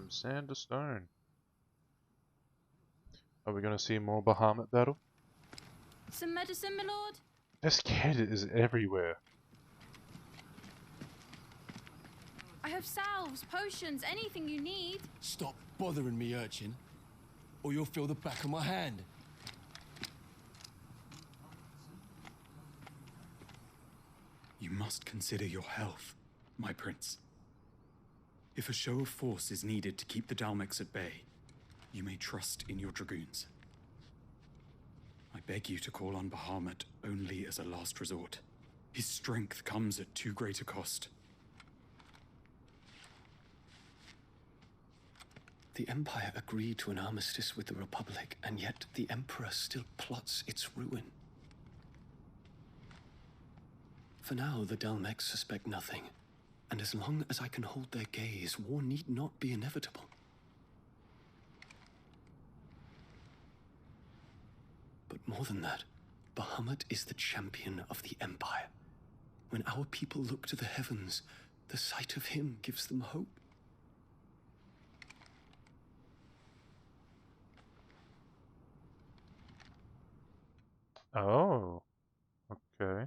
from sand to stone. Are we going to see more Bahamut battle? Some medicine, my lord? This kid is everywhere. I have salves, potions, anything you need. Stop bothering me, urchin, or you'll feel the back of my hand. You must consider your health, my prince. If a show of force is needed to keep the Dalmex at bay, you may trust in your dragoons. I beg you to call on Bahamut only as a last resort. His strength comes at too great a cost. The Empire agreed to an armistice with the Republic, and yet the Emperor still plots its ruin. For now, the Dalmex suspect nothing, and as long as I can hold their gaze, war need not be inevitable. But more than that, Bahamut is the champion of the Empire. When our people look to the heavens, the sight of him gives them hope. Oh, okay.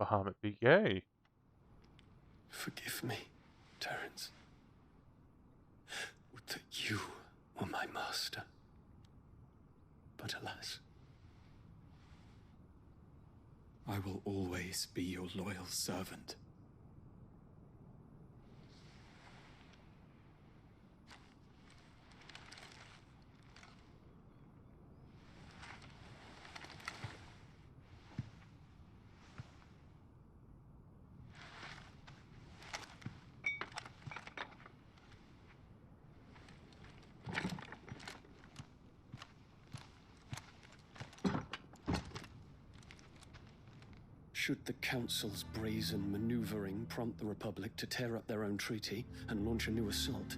Bahamut be gay. Forgive me, Terence. Would that you were my master. But alas. I will always be your loyal servant. Should the Council's brazen maneuvering prompt the Republic to tear up their own treaty and launch a new assault,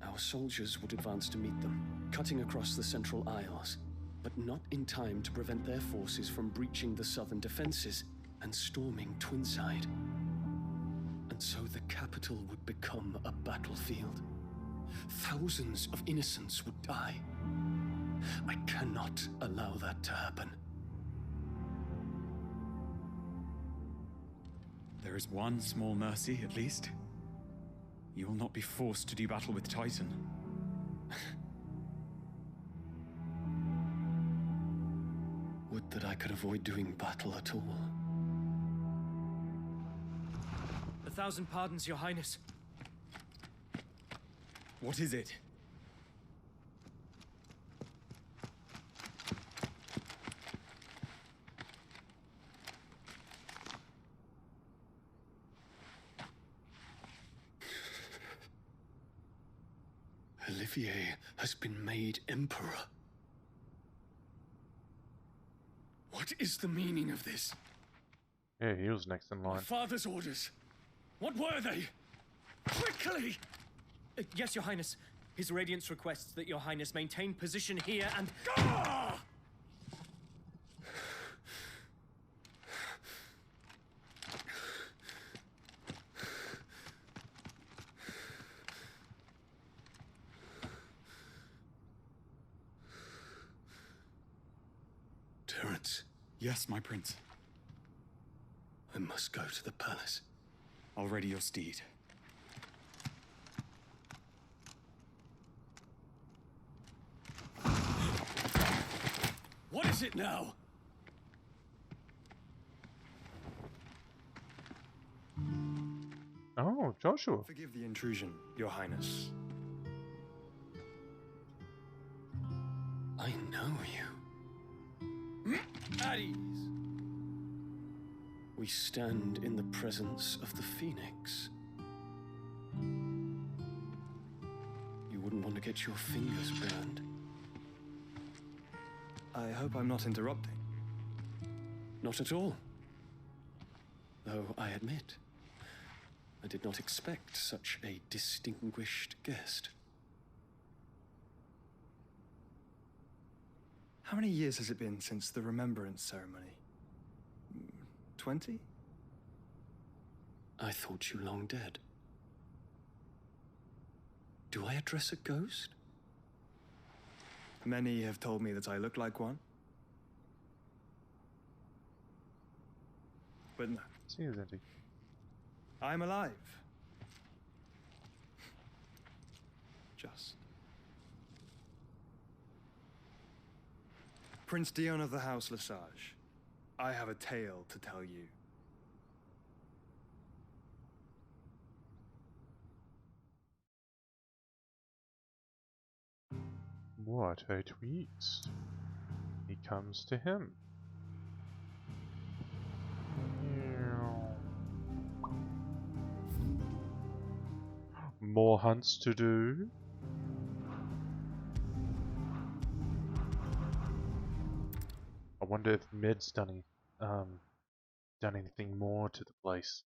our soldiers would advance to meet them, cutting across the Central Isles, but not in time to prevent their forces from breaching the southern defenses and storming Twinside. And so the capital would become a battlefield. Thousands of innocents would die. I cannot allow that to happen. There is one small mercy, at least. You will not be forced to do battle with Titan. Would that I could avoid doing battle at all. 1,000 pardons, Your Highness. What is it? Olivier has been made Emperor. What is the meaning of this? Yeah, he was next in My line. father's orders. What were they? Quickly! Yes, Your Highness. His Radiance requests that Your Highness maintain position here and... Ah! Terence, Yes, my prince. I must go to the palace. I'll ready your steed. What is it now? Oh, Joshua. Forgive the intrusion, Your Highness. I know you. At ease. We stand in the presence of the Phoenix. You wouldn't want to get your fingers burned. I hope I'm not interrupting. Not at all. Though I admit, I did not expect such a distinguished guest. How many years has it been since the Remembrance Ceremony? 20? I thought you long dead. Do I address a ghost? Many have told me that I look like one. But no, See you, Zinty. I'm alive. Just. Prince Dion of the House Lesage, I have a tale to tell you. What a twist. He comes to him. More hunts to do. I wonder if Med's done anything more to the place.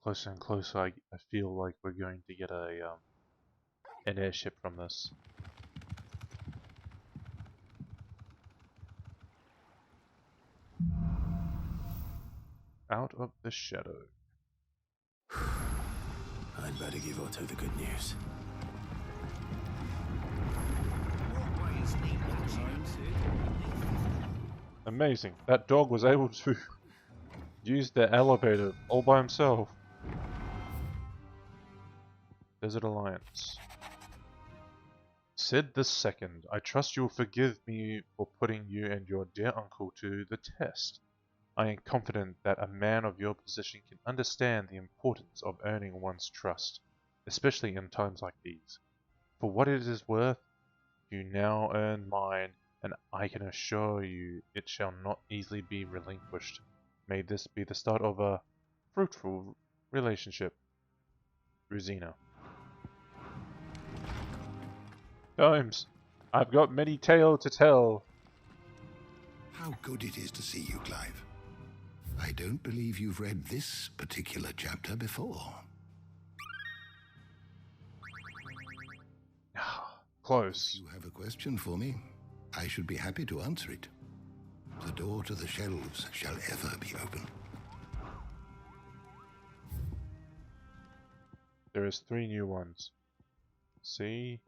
Closer and closer, I feel like we're going to get an airship from this. Out of the shadow. I'd better give Otto the good news. Amazing. That dog was able to use the elevator all by himself. Desert Alliance. Sid the Second, I trust you'll forgive me for putting you and your dear uncle to the test. I am confident that a man of your position can understand the importance of earning one's trust, especially in times like these. For what it is worth, you now earn mine, and I can assure you it shall not easily be relinquished. May this be the start of a fruitful relationship. Rosina. Holmes, I've got many tales to tell. How good it is to see you, Clive. I don't believe you've read this particular chapter before. Close. If you have a question for me, I should be happy to answer it. The door to the shelves shall ever be open. There is 3 new ones. C,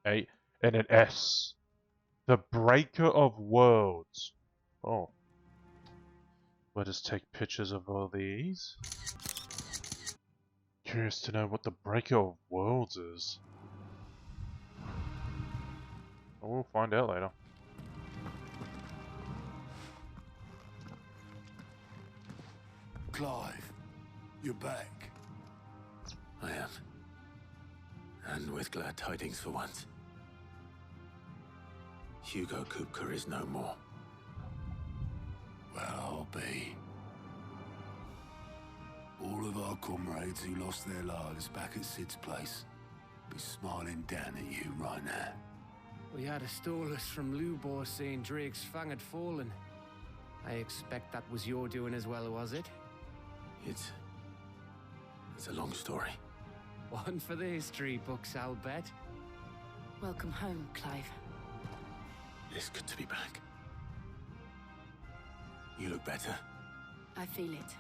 A, and an S. The Breaker of Worlds. Oh. Let us take pictures of all these. Curious to know what the Breaker of Worlds is. We'll find out later. Clive, you're back. I am. And with glad tidings for once. Hugo Kupka is no more. Well, I'll be. All of our comrades who lost their lives back at Sid's place be smiling down at you right now. We had a stolus from Lubor saying Drake's fang had fallen. I expect that was your doing as well, was it? It's a long story. One for the history books, I'll bet. Welcome home, Clive. It's good to be back. You look better. I feel it.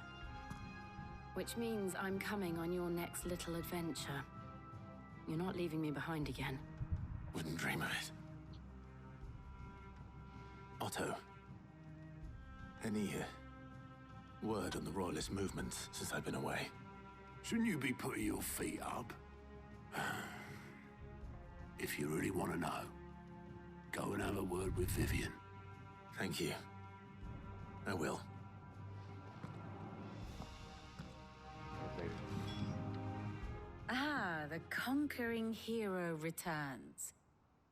Which means I'm coming on your next little adventure. You're not leaving me behind again. Wouldn't dream of it. Otto. Any word on the Royalist movement since I've been away? Shouldn't you be putting your feet up? If you really want to know, go and have a word with Vivian. Thank you. I will. Ah, the conquering hero returns.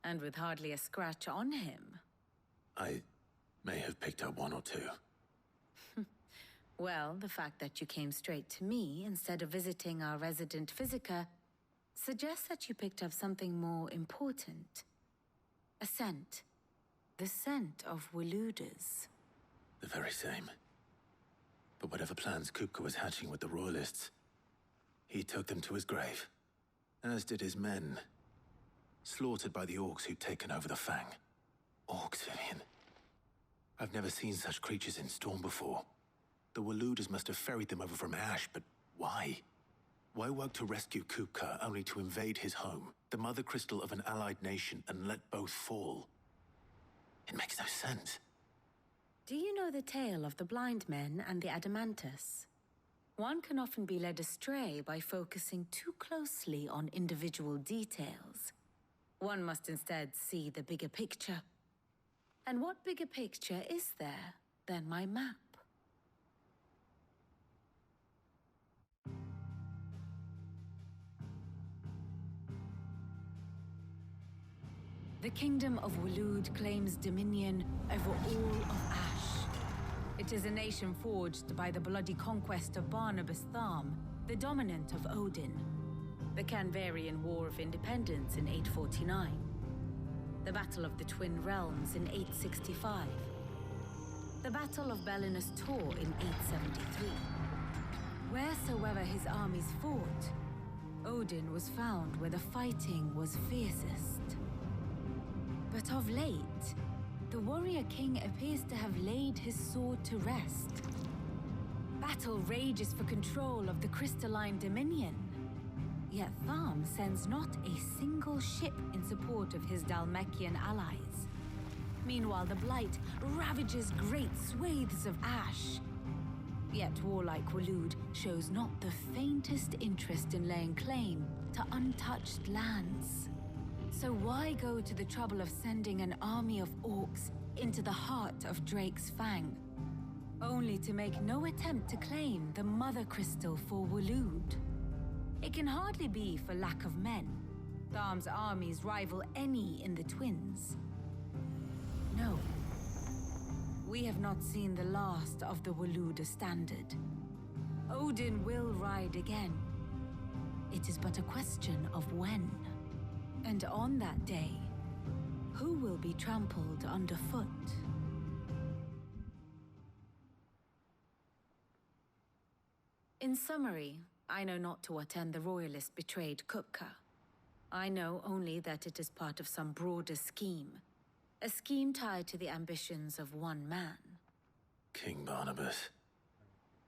And with hardly a scratch on him. I may have picked up 1 or 2. Well, the fact that you came straight to me instead of visiting our resident physiker suggests that you picked up something more important. A scent. The scent of Waludas. The very same. But whatever plans Kupka was hatching with the Royalists, he took them to his grave. As did his men. Slaughtered by the orcs who'd taken over the Fang. Orcs, Vivian. I've never seen such creatures in Storm before. The Waluders must have ferried them over from Ash, but why? Why work to rescue Kupka only to invade his home, the mother crystal of an allied nation, and let both fall? It makes no sense. Do you know the tale of the blind men and the Adamantus? One can often be led astray by focusing too closely on individual details. One must instead see the bigger picture. And what bigger picture is there than my map? The Kingdom of Waloed claims dominion over all of Ash. It is a nation forged by the bloody conquest of Barnabas Tharm, the dominant of Odin. The Canvarian War of Independence in 849. The Battle of the Twin Realms in 865. The Battle of Belinus Tor in 873. Wheresoever his armies fought, Odin was found where the fighting was fiercest. But of late, the warrior king appears to have laid his sword to rest. Battle rages for control of the crystalline dominion. Yet Tharm sends not a single ship in support of his Dhalmekian allies. Meanwhile, the Blight ravages great swathes of Ash. Yet warlike Waloed shows not the faintest interest in laying claim to untouched lands. So why go to the trouble of sending an army of orcs into the heart of Drake's Fang, only to make no attempt to claim the Mother Crystal for Waloed? It can hardly be for lack of men. Tharm's armies rival any in the Twins. No. We have not seen the last of the Waloed standard. Odin will ride again. It is but a question of when. And on that day, who will be trampled underfoot? In summary, I know not to what end the Royalists betrayed Kupka. I know only that it is part of some broader scheme. A scheme tied to the ambitions of one man. King Barnabas.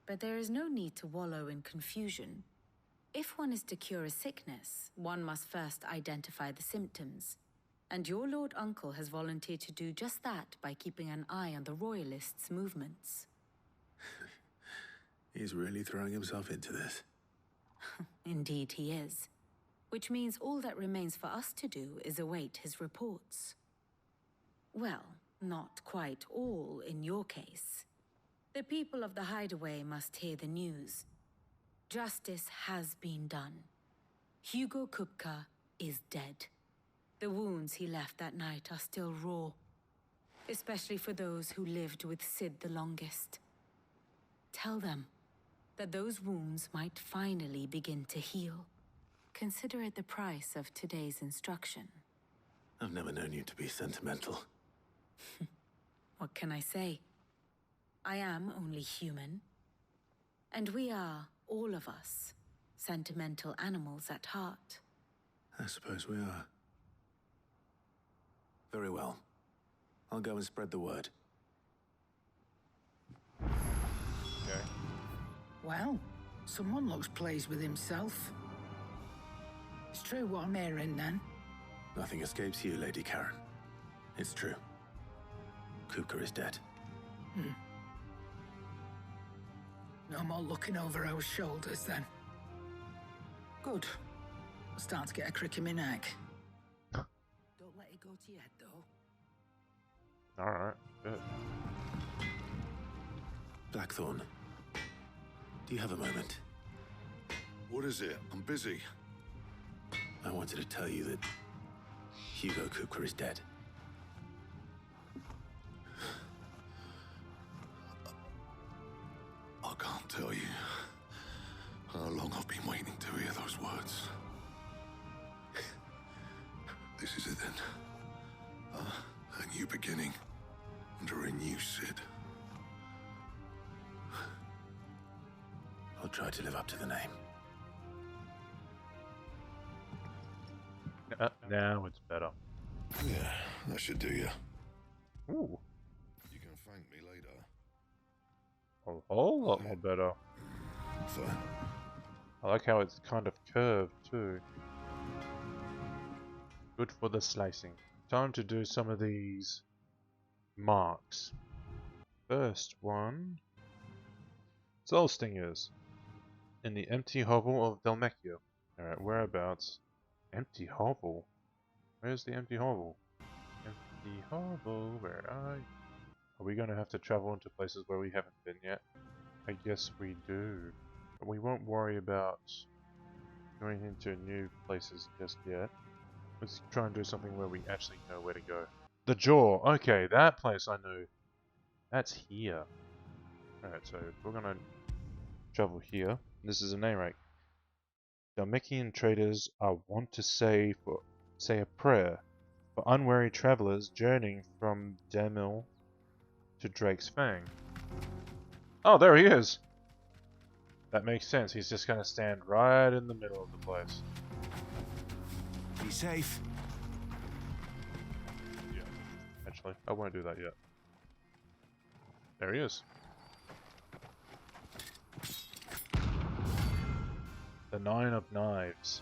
But there is no need to wallow in confusion. If one is to cure a sickness, one must first identify the symptoms. And your Lord Uncle has volunteered to do just that by keeping an eye on the Royalists' movements. He's really throwing himself into this. Indeed he is. Which means all that remains for us to do is await his reports. Well, not quite all in your case. The people of the Hideaway must hear the news. Justice has been done. Hugo Kupka is dead. The wounds he left that night are still raw, especially for those who lived with Sid the longest. Tell them that those wounds might finally begin to heal. Consider it the price of today's instruction. I've never known you to be sentimental. What can I say? I am only human. And we are, all of us, sentimental animals at heart. I suppose we are. Very well. I'll go and spread the word. Okay. Well, someone looks pleased with himself. It's true what I'm hearing, then. Nothing escapes you, Lady Karen. It's true. Kupka is dead. No more looking over our shoulders, then. Good. I'm starting to get a crick in my neck. Don't let it go to your head, though. Alright, good. Blackthorn, do you have a moment? What is it? I'm busy. I wanted to tell you that Hugo Kupka is dead. I can't tell you how long I've been waiting to hear those words. This is it then. A new beginning under a new Sid. I'll try to live up to the name. Now it's better. Yeah, that should do you. Ooh. You can thank me later. A whole lot more better. Fine. I like how it's kind of curved too. Good for the slicing. Time to do some of these marks. First one. Soul Stingers. In the empty hovel of Dhalmekia. Alright, whereabouts? Empty hovel? Where's the empty hovel? Empty hovel, where are you? Are we gonna have to travel into places where we haven't been yet? I guess we do. But we won't worry about going into new places just yet. Let's try and do something where we actually know where to go. The Jaw! Okay, that place I knew. That's here. Alright, so we're gonna travel here. This is an A-rank. Dhalmekian traders are wont to say a prayer for unwary travelers journeying from Demil to Drake's Fang. Oh, there he is! That makes sense. He's just gonna stand right in the middle of the place. Be safe. Yeah, actually, I won't do that yet. There he is. The Nine of Knives.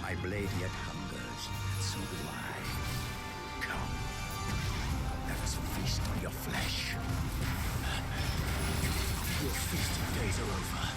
My blade yet hungers, so do I. Come, let us feast on your flesh. Your feasting days are over.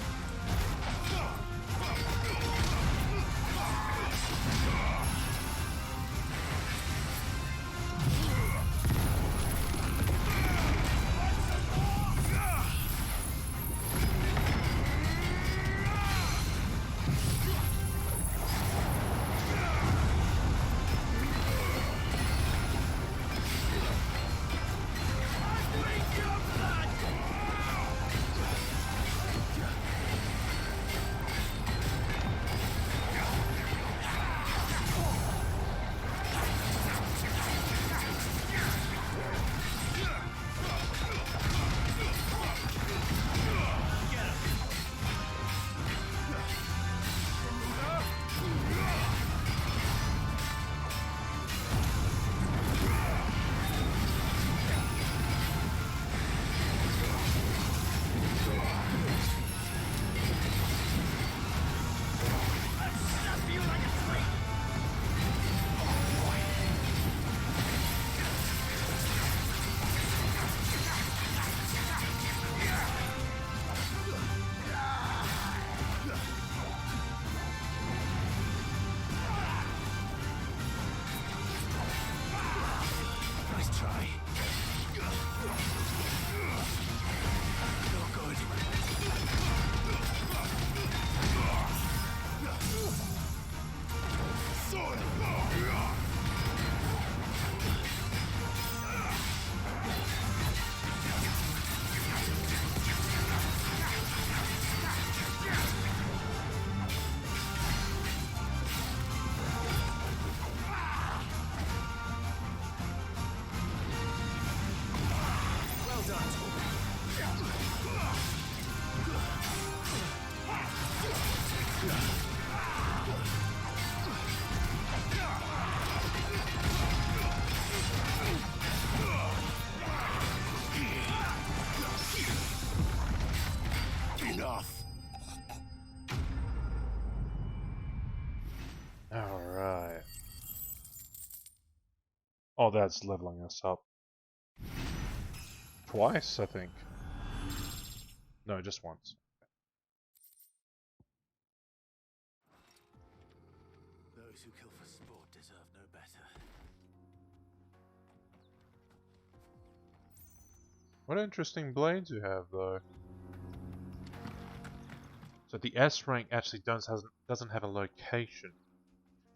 Alright. Oh, that's leveling us up. Twice, I think. No, just once. Those who kill for sport deserve no better. What interesting blades you have, though. So the S rank actually doesn't have a location.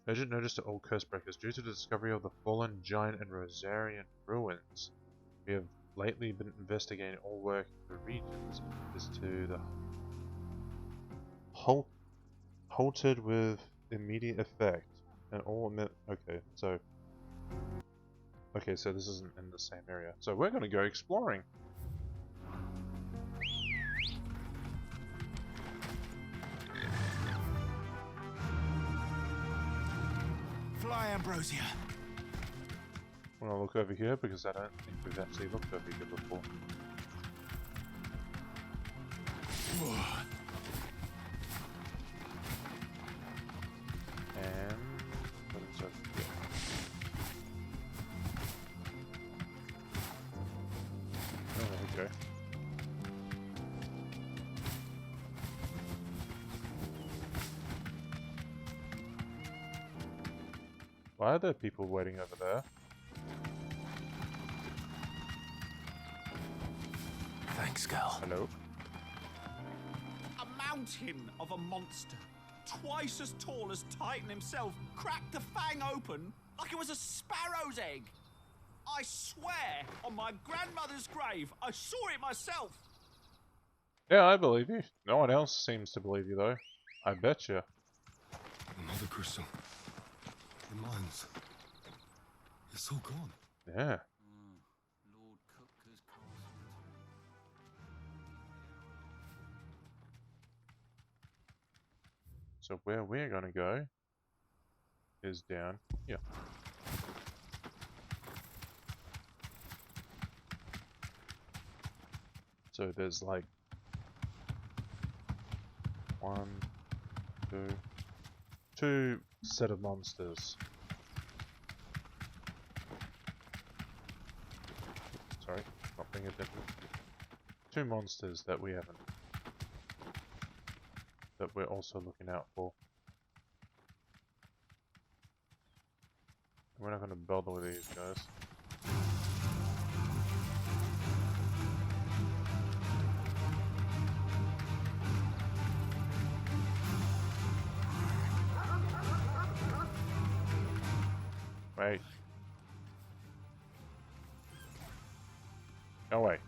Urgent notice to all Cursebreakers. Due to the discovery of the fallen giant and Rosarian ruins, we have lately been investigating all work in the regions as to the halted with immediate effect and all okay, so this isn't in the same area. So we're gonna go exploring. Fly, Ambrosia. I'm gonna look over here because I don't think we've actually looked over here before. And what is over here? Oh, there we go. Why are there people waiting over there? Thanks, Gal. Hello? A mountain of a monster, twice as tall as Titan himself, cracked the fang open like it was a sparrow's egg. I swear, on my grandmother's grave, I saw it myself. Yeah, I believe you. No one else seems to believe you, though. I bet you. Another crystal. The mines. It's all gone. Yeah. Lord Kupka's castle. So where we're gonna go is down here. So there's like 1, 2 set of monsters. Sorry, not paying attention. 2 monsters that we haven't, that we're also looking out for. We're not going to bother with these guys. Wait. Go away.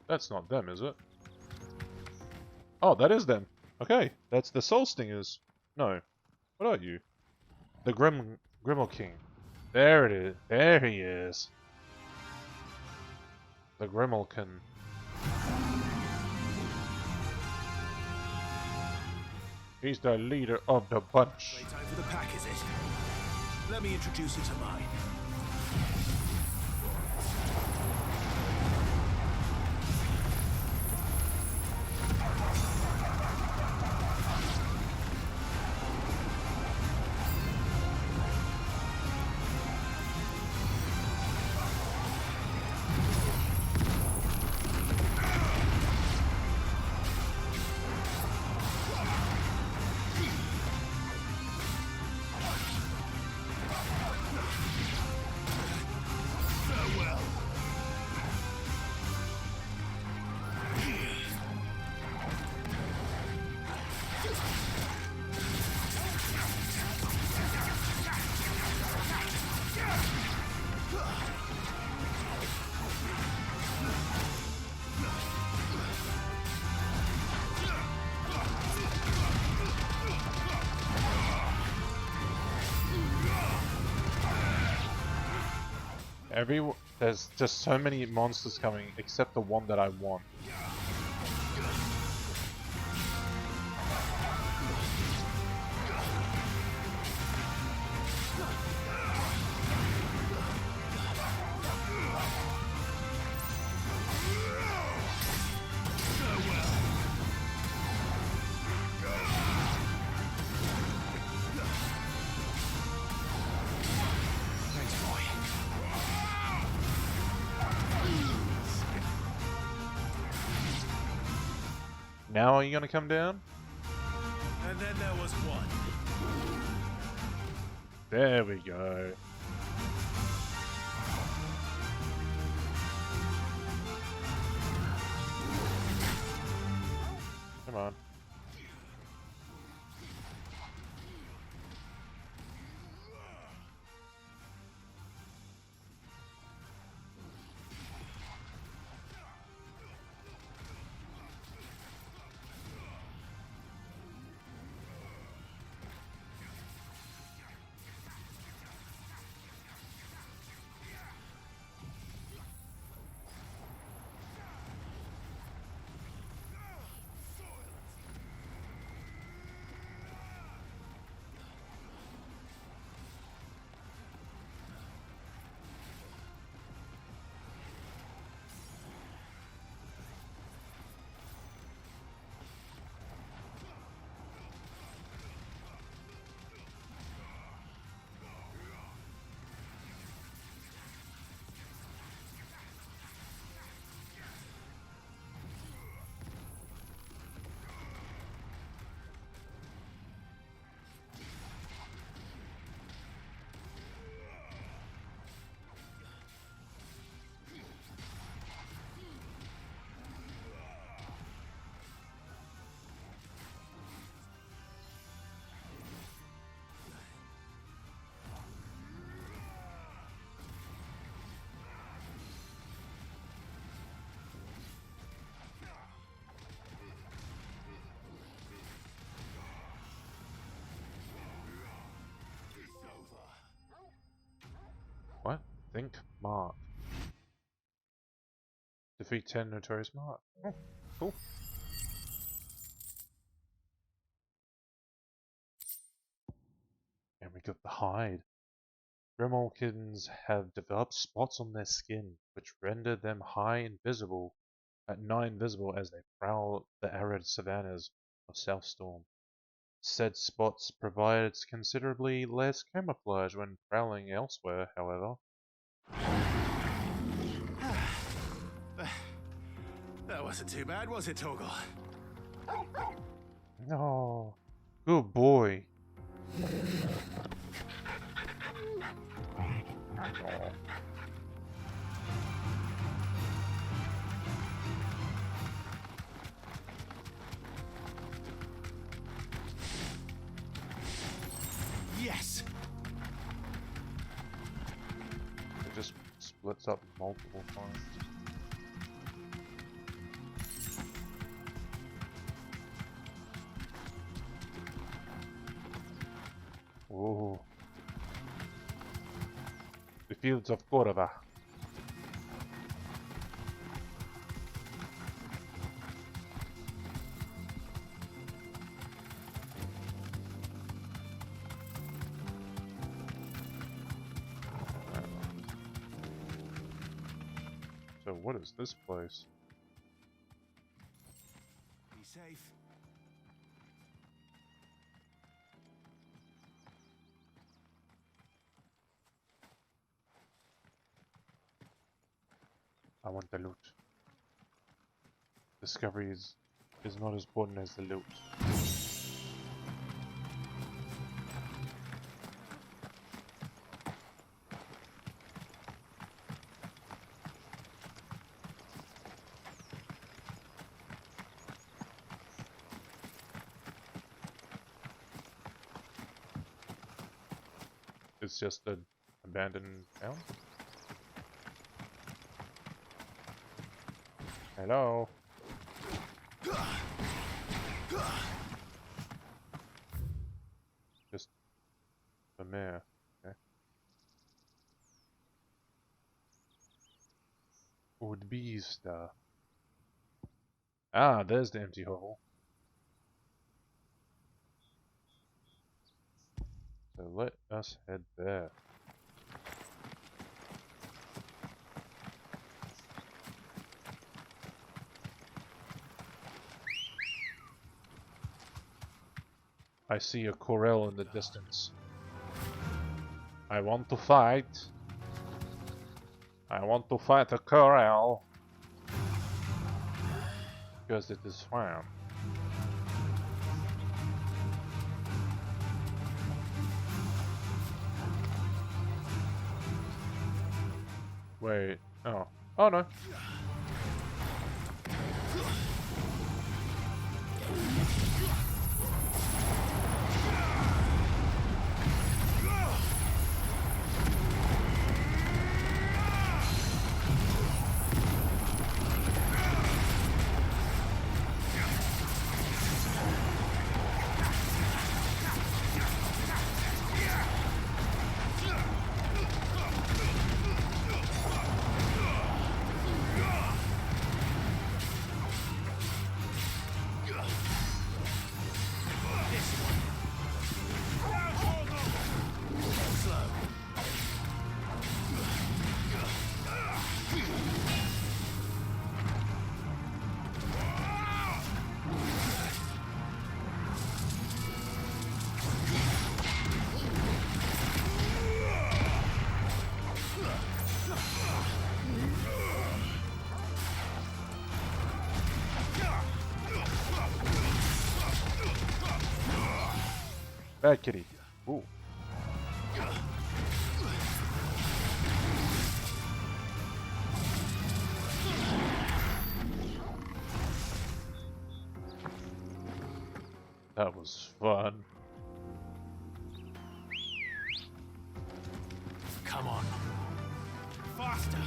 That's not them, is it? Oh, that is them. Okay, that's the Soul Stingers. No. What are you? The Grimmel King. There it is. There he is. The Grimmelkin. He's the leader of the bunch. Playtime for the pack, is it? Let me introduce you to mine. There's just so many monsters coming, except the one that I want. Now are you gonna come down? And then there was one. There we go. Come on. Think Mark. Defeat 10 notorious Mark. Oh, cool. And we got the hide. Grimalkins have developed spots on their skin, which render them nigh invisible as they prowl the arid savannas of South Storm. Said spots provide considerably less camouflage when prowling elsewhere, however. That wasn't too bad, was it, Torgal? No. Good boy. Oh. Yes. It just splits up multiple times. Whoa. The fields of Cordova. So what is this place? Be safe. I want the loot. Discovery is not as important as the loot. It's just an abandoned town? Hello? Just the mayor, okay. Would be stuff. Ah, there's the empty hovel. So let us head there. I see a corral in the distance. I want to fight. I want to fight a corral. Because it is fun. Wait. Oh. Oh no. Bad kitty. Ooh. That was fun. Come on. Faster.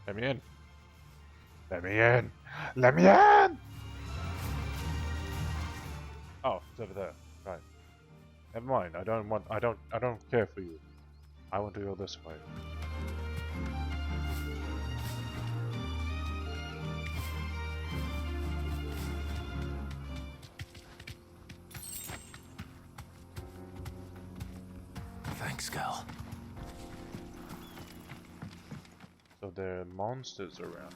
Let me in. Let me in. Let me in! Oh, it's over there. Right. Never mind. I don't care for you. I want to go this way. Thanks, girl. So there are monsters around.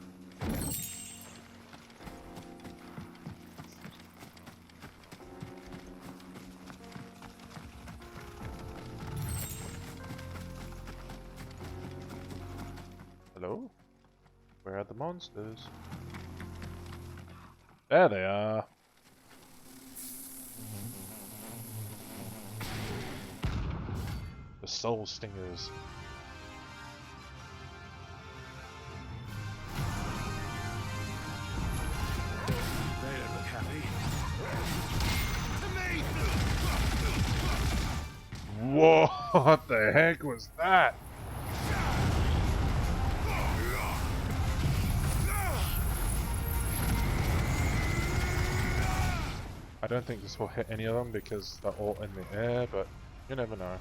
Hello? Where are the monsters? There they are. The soul stingers. They don't look happy. Whoa, what the heck was that? I don't think this will hit any of them because they're all in the air, but you never know.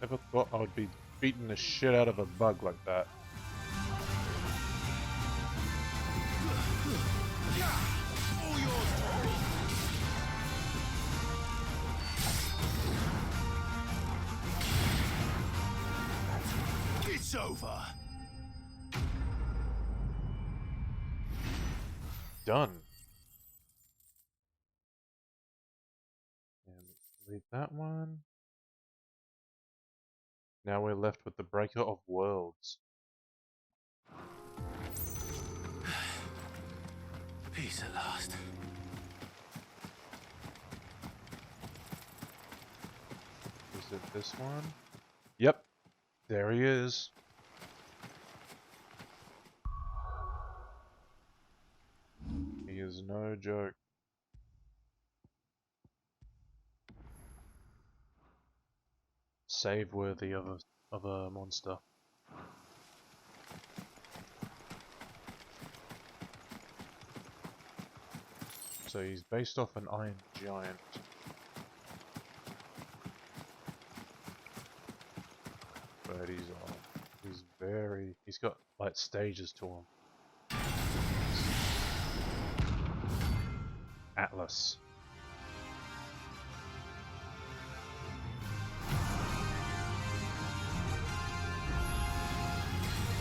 Never thought I would be beating the shit out of a bug like that. It's over. Done. And leave that one. Now we're left with the Breaker of Worlds. Peace at last. Is it this one? Yep. There he is. He is no joke. Save worthy of a monster. So he's based off an iron giant. But he's got like stages to him. Atlas.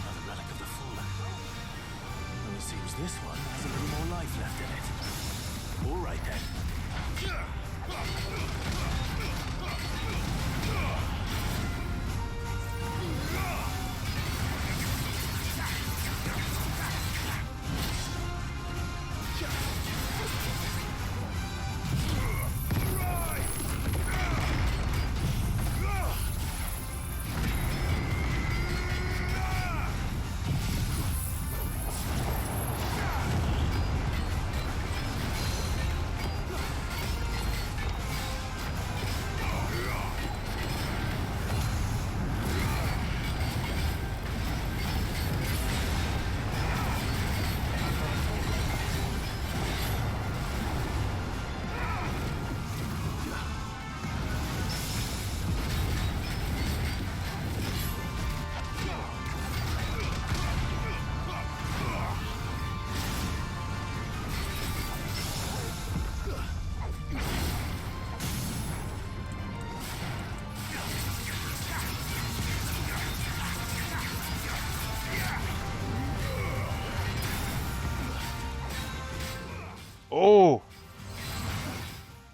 Another relic of the fallen. Well, it seems this one has a little more life left in it. All right then.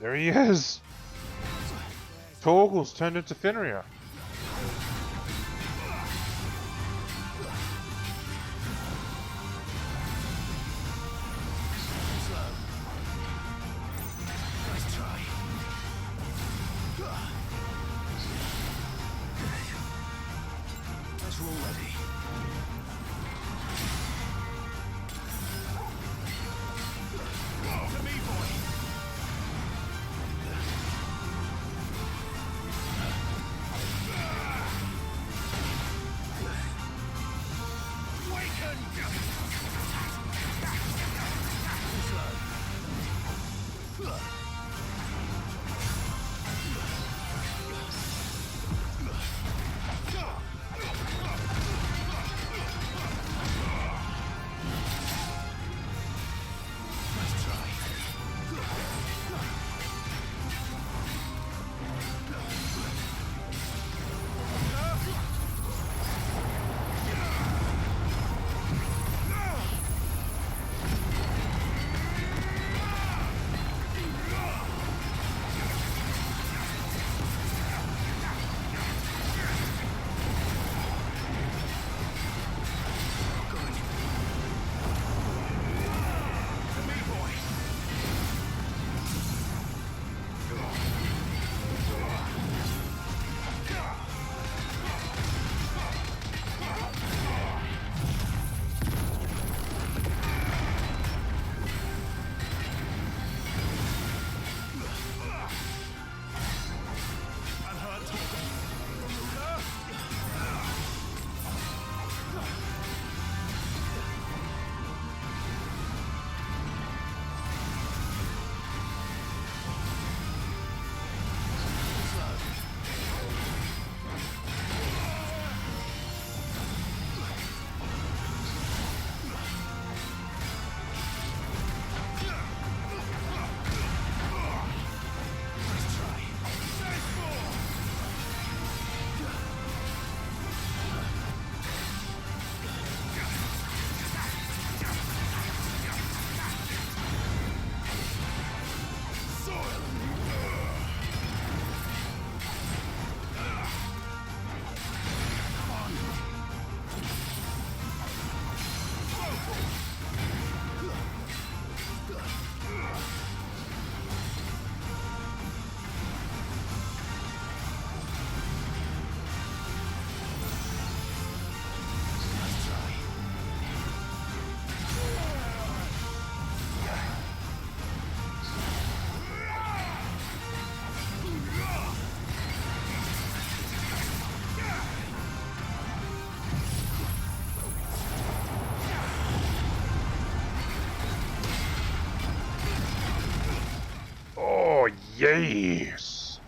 There he is! Torgal's turned into Fenrir. Nice try. Let's roll ready. To me, boy. Yes!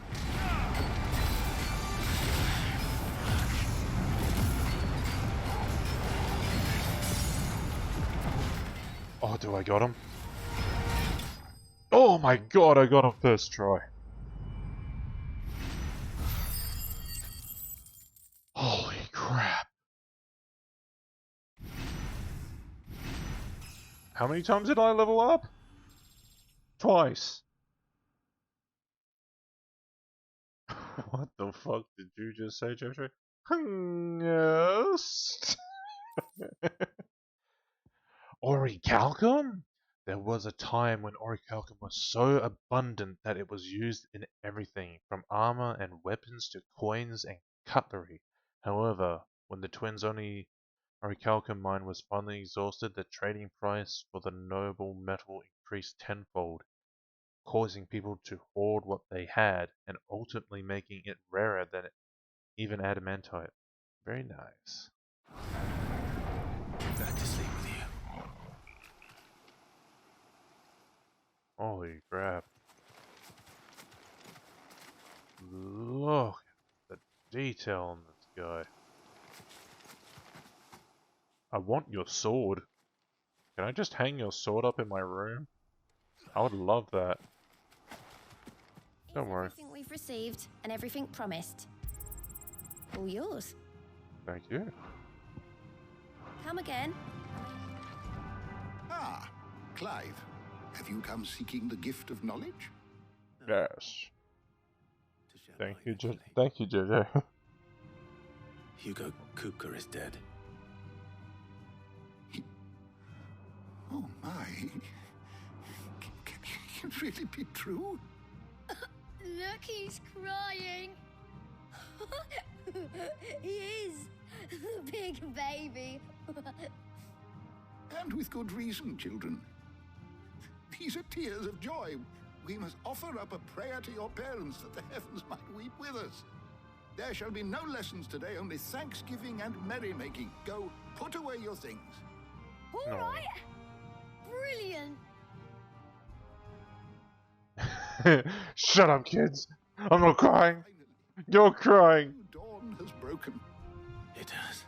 Oh, do I got him? Oh my god, I got him first try. Holy crap. How many times did I level up? Twice. What the fuck did you just say, Jojo? Yes. Orichalcum? There was a time when orichalcum was so abundant that it was used in everything, from armor and weapons to coins and cutlery. However, when the twins' only orichalcum mine was finally exhausted, the trading price for the noble metal increased tenfold, causing people to hoard what they had, and ultimately making it rarer than even adamantite. Very nice. Back to sleep with you. Holy crap. Look at the detail on this guy. I want your sword. Can I just hang your sword up in my room? I would love that. Don't worry. Everything we've received and everything promised. All yours. Thank you. Come again. Ah, Clive. Have you come seeking the gift of knowledge? Yes. Thank you, JJ. Hugo Kupka is dead. Oh my. Can it really be true? Look, he's crying. He is. The big baby. And with good reason, children. These are tears of joy. We must offer up a prayer to your parents that the heavens might weep with us. There shall be no lessons today, only thanksgiving and merrymaking. Go, put away your things. All right. Brilliant. Shut up, kids. I'm not crying. You're crying. Dawn has broken. It has.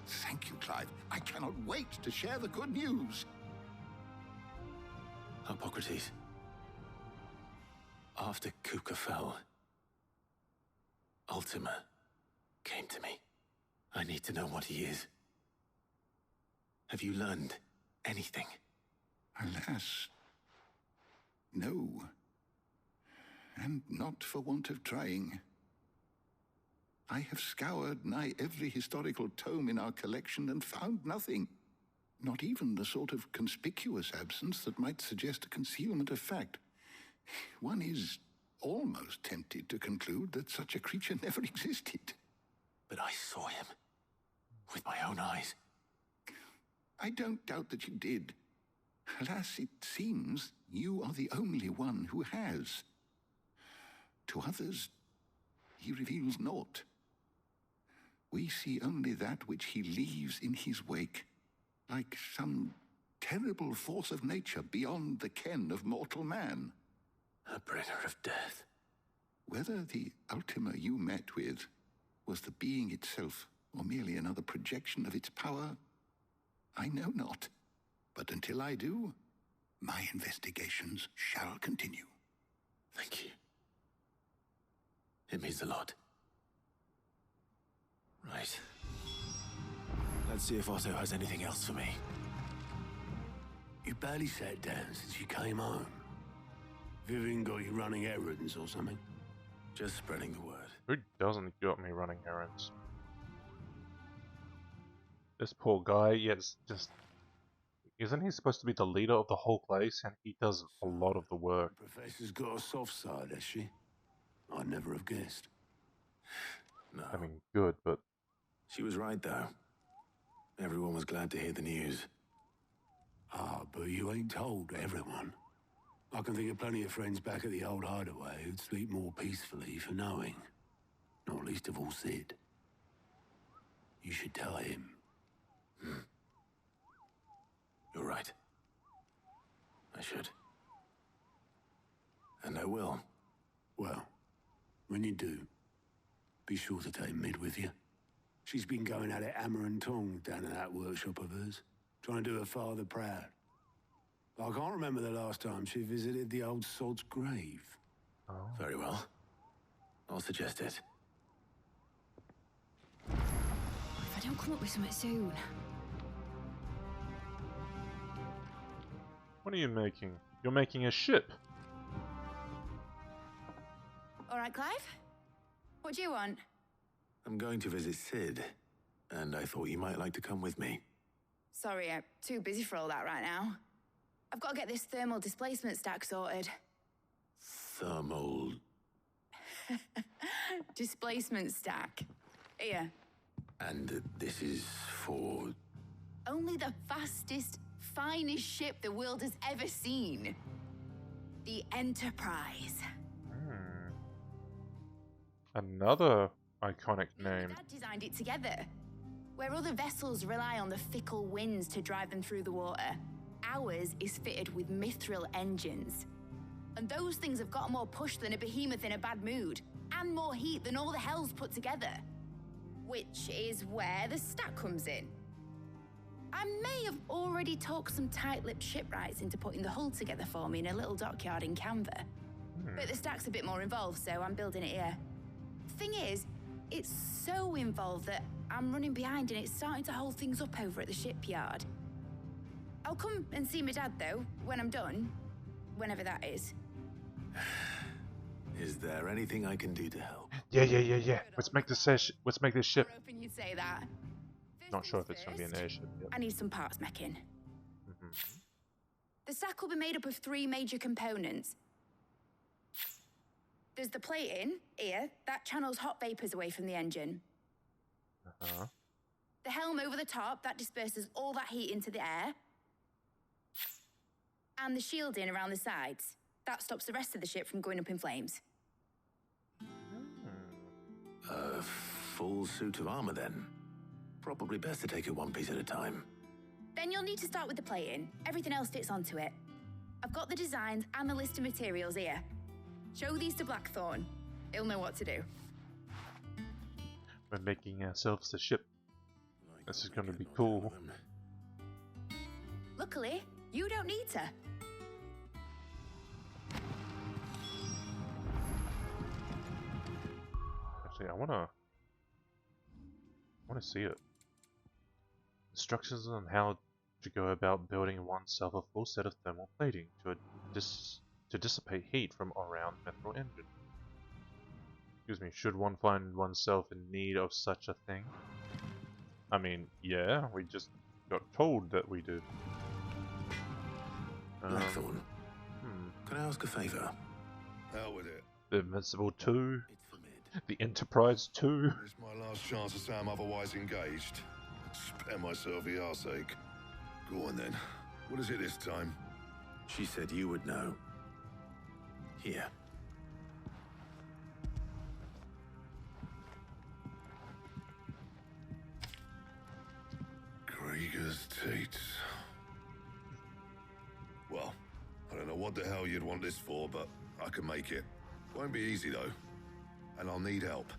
Thank you, Clive. I cannot wait to share the good news. Hippocrates. After Kupka fell, Ultima came to me. I need to know what he is. Have you learned anything? Alas, no. And not for want of trying. I have scoured nigh every historical tome in our collection and found nothing. Not even the sort of conspicuous absence that might suggest a concealment of fact. One is almost tempted to conclude that such a creature never existed. But I saw him with my own eyes. I don't doubt that you did. Alas, it seems you are the only one who has. To others, he reveals naught. We see only that which he leaves in his wake, like some terrible force of nature beyond the ken of mortal man. A bringer of death. Whether the Ultima you met with was the being itself, or merely another projection of its power, I know not. But until I do, my investigations shall continue. Thank you. It means a lot. Right. Let's see if Otto has anything else for me. You barely sat down since you came home. Vivian got you running errands or something? Just spreading the word. Who doesn't got me running errands? This poor guy, yes, just... Isn't he supposed to be the leader of the whole place? And he does a lot of the work. The Professor's got a soft side, has she? I'd never have guessed. No. I mean, good, but... She was right, though. Everyone was glad to hear the news. Ah, but you ain't told everyone. I can think of plenty of friends back at the old hideaway who'd sleep more peacefully for knowing. Not least of all Sid. You should tell him. You're right. I should. And I will. Well, when you do, be sure to take Mid with you. She's been going at it hammer and tongs down in that workshop of hers, trying to do her father proud. I can't remember the last time she visited the old sod's grave. Oh. Very well. I'll suggest it. If I don't come up with something soon. What are you making? You're making a ship. All right, Clive? What do you want? I'm going to visit Sid, and I thought you might like to come with me. Sorry, I'm too busy for all that right now. I've got to get this thermal displacement stack sorted. Thermal... Displacement stack. Here. And this is for... Only the fastest, finest ship the world has ever seen. The Enterprise. Another iconic name. Dad designed it together. Where other vessels rely on the fickle winds to drive them through the water, ours is fitted with mithril engines. And those things have got more push than a behemoth in a bad mood, and more heat than all the hells put together. Which is where the stack comes in. I may have already talked some tight-lipped shipwrights into putting the hull together for me in a little dockyard in Canva. But the stack's a bit more involved, so I'm building it here. Thing is, it's so involved that I'm running behind and it's starting to hold things up over at the shipyard. I'll come and see my dad, though, when I'm done. Whenever that is. Is there anything I can do to help? Yeah. Let's make this ship. Hoping you'd say that. Not sure if it's going to be an airship. Yep. I need some parts mecking. Mm-hmm. The stack will be made up of 3 major components. There's the plating, here, that channels hot vapors away from the engine. Uh-huh. The helm over the top, that disperses all that heat into the air. And the shielding around the sides. That stops the rest of the ship from going up in flames. A full suit of armor, then. Probably best to take it one piece at a time. Then you'll need to start with the plating. Everything else fits onto it. I've got the designs and the list of materials here. Show these to Blackthorn. He'll know what to do. We're making ourselves a ship. This is going to be cool. Luckily, you don't need to. Actually, I wanna see it. Instructions on how to go about building oneself a full set of thermal plating to dissipate heat from around mithril engine. Excuse me, should one find oneself in need of such a thing? I mean, yeah, we just got told that we did. Blackthorn, can I ask a favor? Hell with it. The Invincible 2, the Enterprise 2. It's my last chance to say I'm otherwise engaged. Spare myself the arseache. Go on then. What is it this time? She said you would know. Here. Krieger's teats. Well, I don't know what the hell you'd want this for, but I can make it. Won't be easy though. And I'll need help.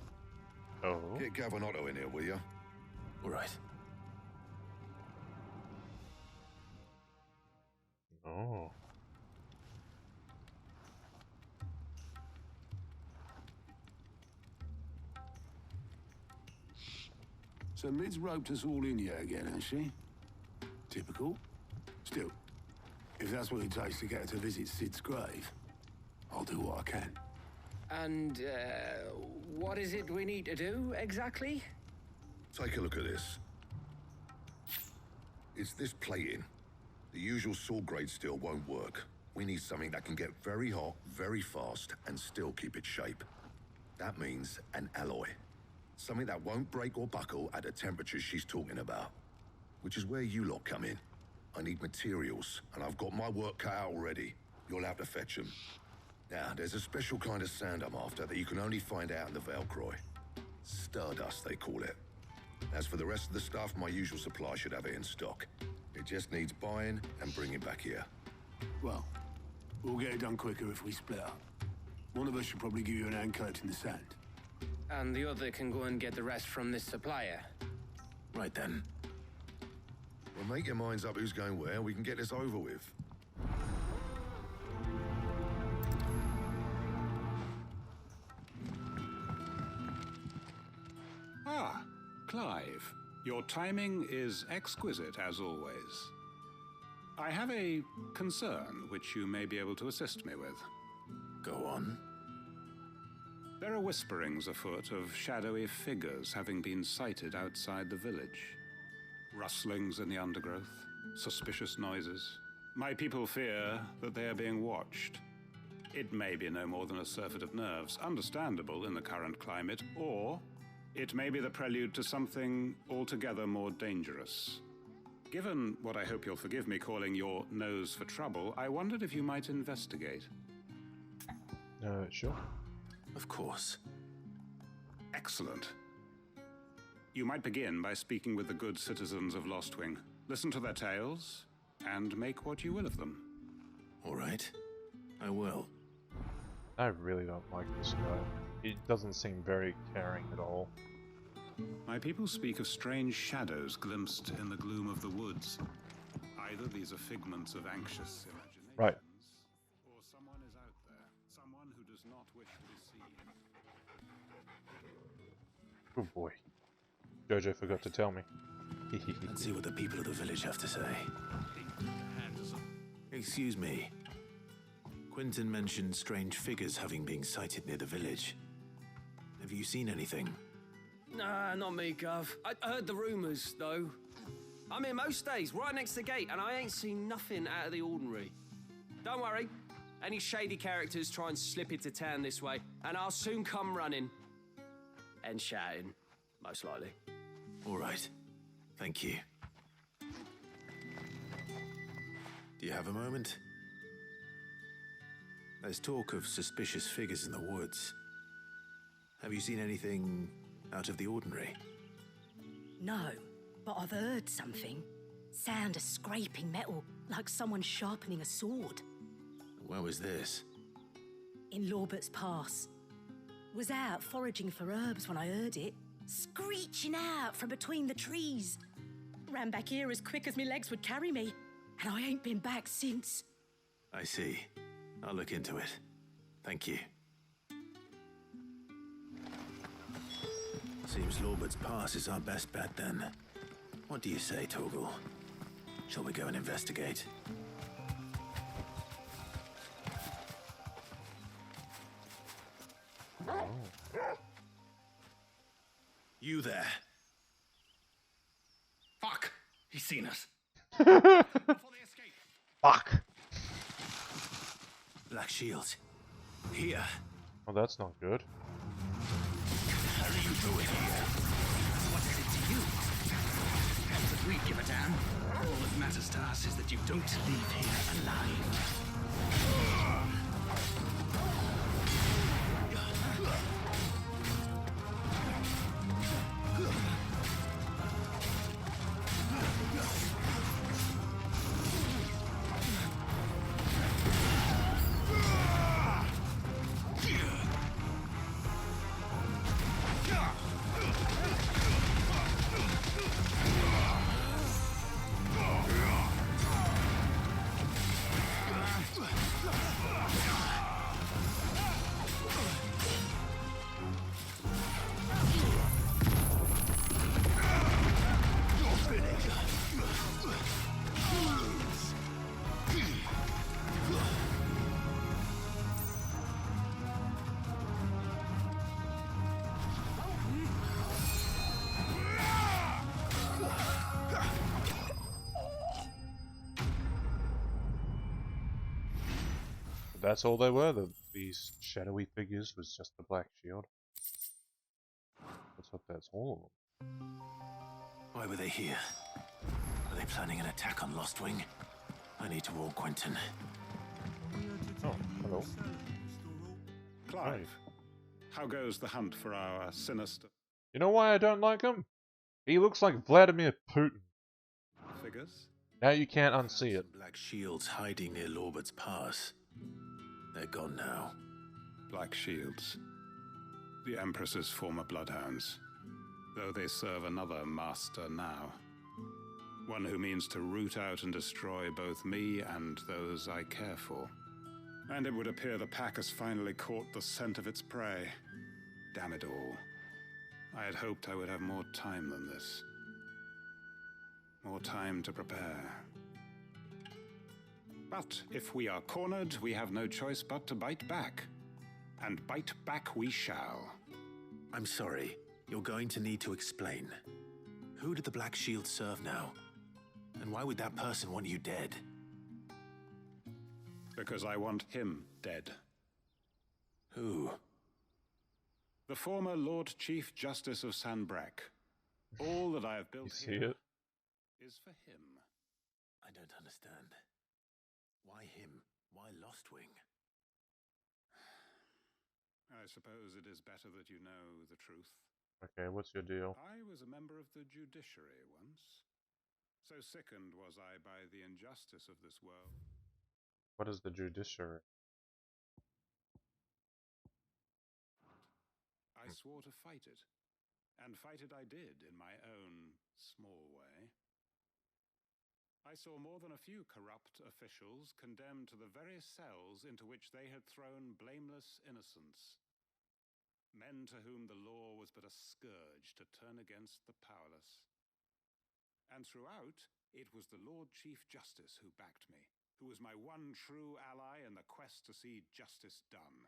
Oh. Get Gavin in here, will you? All right. Oh. So Mid's roped us all in here again, has she? Typical. Still, if that's what it takes to get her to visit Sid's grave, I'll do what I can. And, what is it we need to do, exactly? Take a look at this. It's this plating. The usual sword grade steel won't work. We need something that can get very hot, very fast, and still keep its shape. That means an alloy. Something that won't break or buckle at the temperatures she's talking about. Which is where you lot come in. I need materials, and I've got my work cut out already. You'll have to fetch them. Now, there's a special kind of sand I'm after that you can only find out in the Velcroy. Stardust, they call it. As for the rest of the stuff, my usual supply should have it in stock. It just needs buying and bringing back here. Well, we'll get it done quicker if we split up. One of us should probably give you an hand collecting the sand. And the other can go and get the rest from this supplier. Right then. Well, make your minds up who's going where, and we can get this over with. Ah, Clive. Your timing is exquisite, as always. I have a concern which you may be able to assist me with. Go on. There are whisperings afoot of shadowy figures having been sighted outside the village. Rustlings in the undergrowth, suspicious noises. My people fear that they are being watched. It may be no more than a surfeit of nerves, understandable in the current climate, or it may be the prelude to something altogether more dangerous. Given what I hope you'll forgive me calling your nose for trouble, I wondered if you might investigate. Sure. Of course. Excellent. You might begin by speaking with the good citizens of Lostwing. Listen to their tales, and make what you will of them. All right. I will. I really don't like this guy. He doesn't seem very caring at all. My people speak of strange shadows glimpsed in the gloom of the woods. Either these are figments of anxious imagination, right, or someone is out there, someone who does not wish to be seen. Oh boy. Jojo forgot to tell me. Let's see what the people of the village have to say. Excuse me. Quinton mentioned strange figures having been sighted near the village. Have you seen anything? Nah, not me, Gov. I heard the rumours, though. I'm here most days, right next to the gate, and I ain't seen nothing out of the ordinary. Don't worry. Any shady characters try and slip into town this way, and I'll soon come running. And shouting, most likely. All right. Thank you. Do you have a moment? There's talk of suspicious figures in the woods. Have you seen anything out of the ordinary? No, but I've heard something. Sound of scraping metal, like someone sharpening a sword. Where was this? In Lorbert's Pass. Was out foraging for herbs when I heard it, screeching out from between the trees. Ran back here as quick as my legs would carry me, and I ain't been back since. I see. I'll look into it. Thank you. Seems Lorbert's Pass is our best bet then. What do you say, Torgal? Shall we go and investigate? You there. Fuck! He's seen us. Fuck! Black Shields. Here. Well, that's not good. What are you doing here? What is it to you? Not that we give a damn. All that matters to us is that you don't leave here alive. That's all they were. These shadowy figures was just the Black Shield. Let's hope that's all of them. Why were they here? Were they planning an attack on Lostwing? I need to warn Quentin. Oh, hello. Clive, how goes the hunt for our sinister You know why I don't like him? He looks like Vladimir Putin. figures? Now you can't unsee it. Black Shields hiding near Lorbert's Pass. They're gone now. Black Shields. The Empress's former bloodhounds. Though they serve another master now. One who means to root out and destroy both me and those I care for. And it would appear the pack has finally caught the scent of its prey. Damn it all. I had hoped I would have more time than this. More time to prepare. But if we are cornered, we have no choice but to bite back. And bite back we shall. I'm sorry. You're going to need to explain. Who did the Black Shield serve now? And why would that person want you dead? Because I want him dead. Who? The former Lord Chief Justice of Sanbreque. All that I have built here is for him. I don't understand. Why him? Why Lostwing? I suppose it is better that you know the truth. Okay, what's your deal? I was a member of the judiciary once. So sickened was I by the injustice of this world. What is the judiciary? I swore to fight it. And fight it I did in my own small way. I saw more than a few corrupt officials condemned to the very cells into which they had thrown blameless innocents. Men to whom the law was but a scourge to turn against the powerless. And throughout, it was the Lord Chief Justice who backed me, who was my one true ally in the quest to see justice done.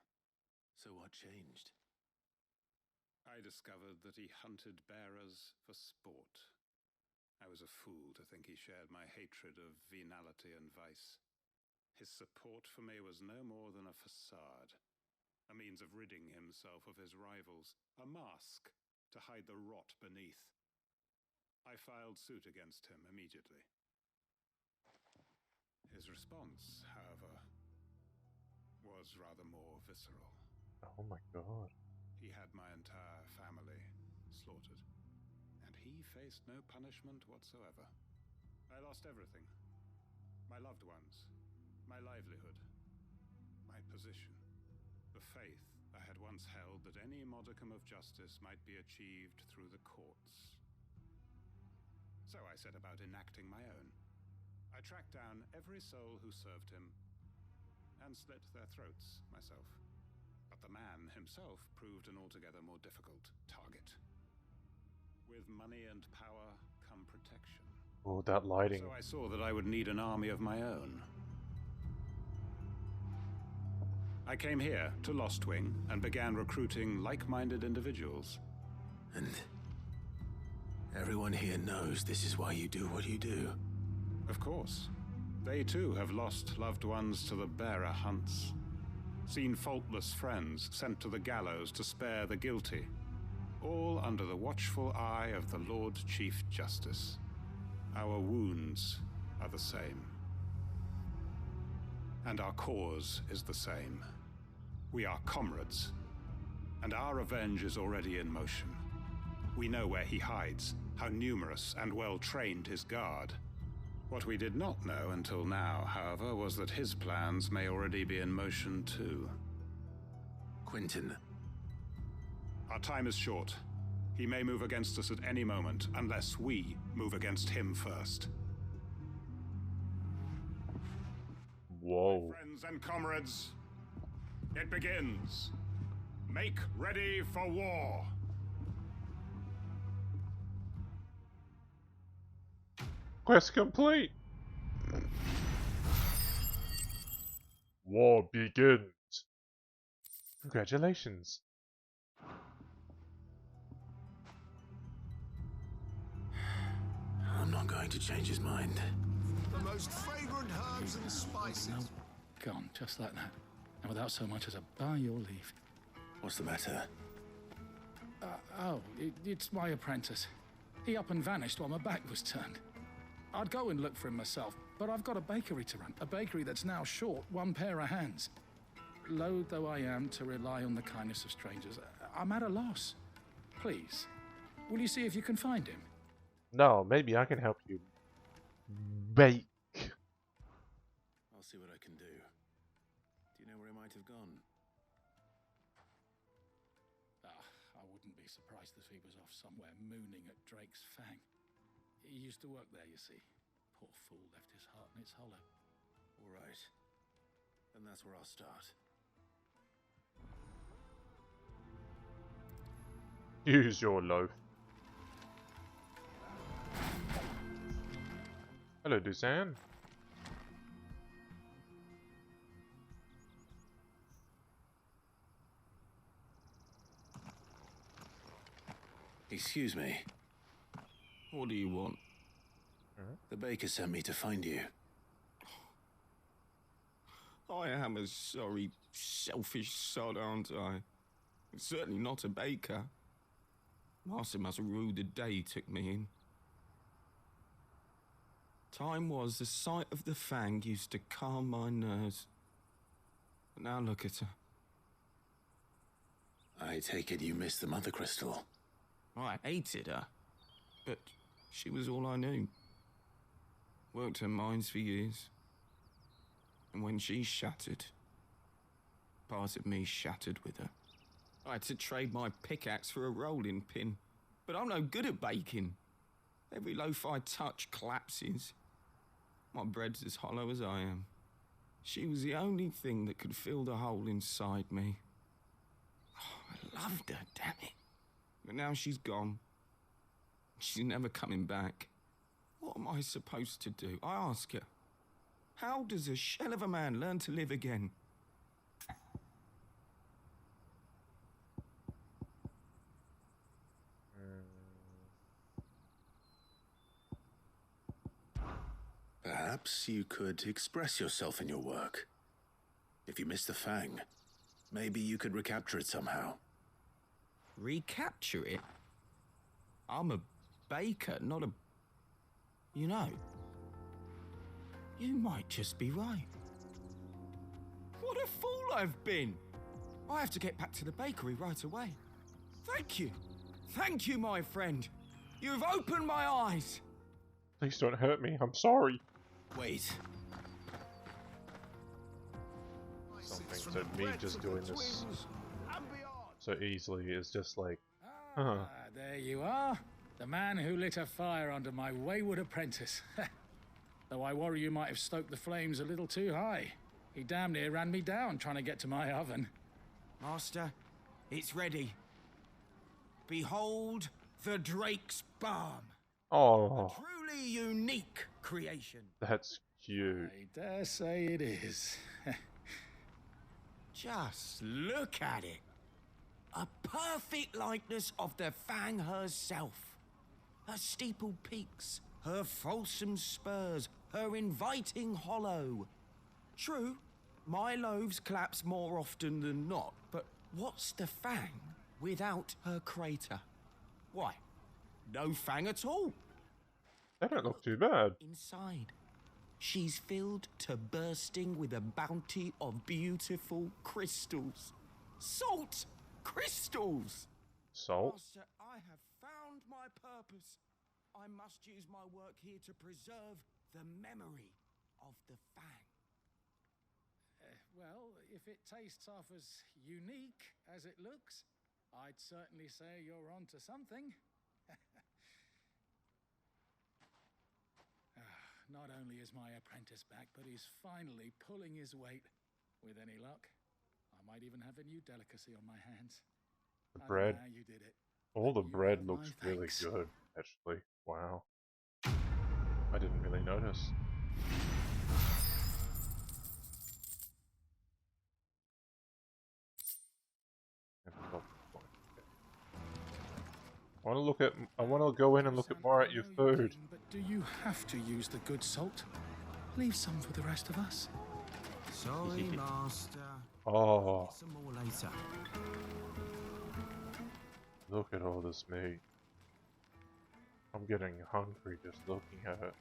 So what changed? I discovered that he hunted bearers for sport. I was a fool to think he shared my hatred of venality and vice. His support for me was no more than a facade, a means of ridding himself of his rivals, a mask to hide the rot beneath. I filed suit against him immediately. His response, however, was rather more visceral. Oh my god. He had my entire family slaughtered, and he faced no punishment whatsoever. I lost everything. My loved ones, my livelihood, my position, the faith I had once held that any modicum of justice might be achieved through the courts. So I set about enacting my own. I tracked down every soul who served him and slit their throats myself. But the man himself proved an altogether more difficult target. With money and power come protection. Oh, that lighting. So I saw that I would need an army of my own. I came here to Lostwing and began recruiting like-minded individuals. And everyone here knows this is why you do what you do. Of course. They too have lost loved ones to the bearer hunts. Seen faultless friends sent to the gallows to spare the guilty. All under the watchful eye of the Lord Chief Justice. Our wounds are the same. And our cause is the same. We are comrades. And our revenge is already in motion. We know where he hides, how numerous and well-trained his guard. What we did not know until now, however, was that his plans may already be in motion too. Quentin. Our time is short. He may move against us at any moment, unless we move against him first. Whoa. Friends and comrades, it begins. Make ready for war. Quest complete! War begins! Congratulations! I'm not going to change his mind. The most fragrant herbs and spices. No, gone, just like that. And without so much as a by your leave. What's the matter? It's my apprentice. He up and vanished while my back was turned. I'd go and look for him myself, but I've got a bakery to run. A bakery that's now short one pair of hands. Loath though I am to rely on the kindness of strangers, I'm at a loss. Please, will you see if you can find him? No, maybe I can help you. Bake. I'll see what I can do. Do you know where he might have gone? I wouldn't be surprised if he was off somewhere mooning at Drake's Fang. He used to work there, you see. Poor fool left his heart in its hollow. All right. And that's where I'll start. Use your loaf. Hello, Dusan. Excuse me. What do you want? The baker sent me to find you. I am a sorry, selfish sod, aren't I? Certainly not a baker. Master must have ruled the day he took me in. Time was the sight of the Fang used to calm my nerves. But now look at her. I take it you missed the Mother Crystal. I hated her, but she was all I knew. Worked her mines for years. And when she shattered, part of me shattered with her. I had to trade my pickaxe for a rolling pin, but I'm no good at baking. Every loaf I touch collapses. My bread's as hollow as I am. She was the only thing that could fill the hole inside me. Oh, I loved her, damn it. But now she's gone. She's never coming back. What am I supposed to do? I ask her. How does a shell of a man learn to live again? Perhaps you could express yourself in your work. If you miss the Fang, maybe you could recapture it somehow. Recapture it? I'm a baker, not a... You know, you might just be right. What a fool I've been! I have to get back to the bakery right away. Thank you. Thank you, my friend. You've opened my eyes. Please don't hurt me. I'm sorry. Wait. Something. So me just doing this so easily is just like, huh. There you are. The man who lit a fire under my wayward apprentice. Though I worry you might have stoked the flames a little too high. He damn near ran me down trying to get to my oven. Master, it's ready. Behold the Drake's Balm. Oh. A truly unique creation. That's cute. I dare say it is. Just look at it. A perfect likeness of the Fang herself. Her steeple peaks, her fulsome spurs, her inviting hollow. True, my loaves collapse more often than not, but what's the Fang without her crater? Why, no Fang at all. They don't look too bad. Inside, she's filled to bursting with a bounty of beautiful crystals. Salt crystals! Salt? Master, I have found my purpose. I must use my work here to preserve the memory of the Fang. Well, if it tastes half as unique as it looks, I'd certainly say you're onto something. Not only is my apprentice back, but he's finally pulling his weight. With any luck, I might even have a new delicacy on my hands. The bread. You did it. All the bread looks really good, actually. Wow. I didn't really notice. I want to go in and look at more at your food. But do you have to use the good salt? Leave some for the rest of us. Sorry, Master. Oh. Some more later. Look at all this meat. I'm getting hungry just looking at it.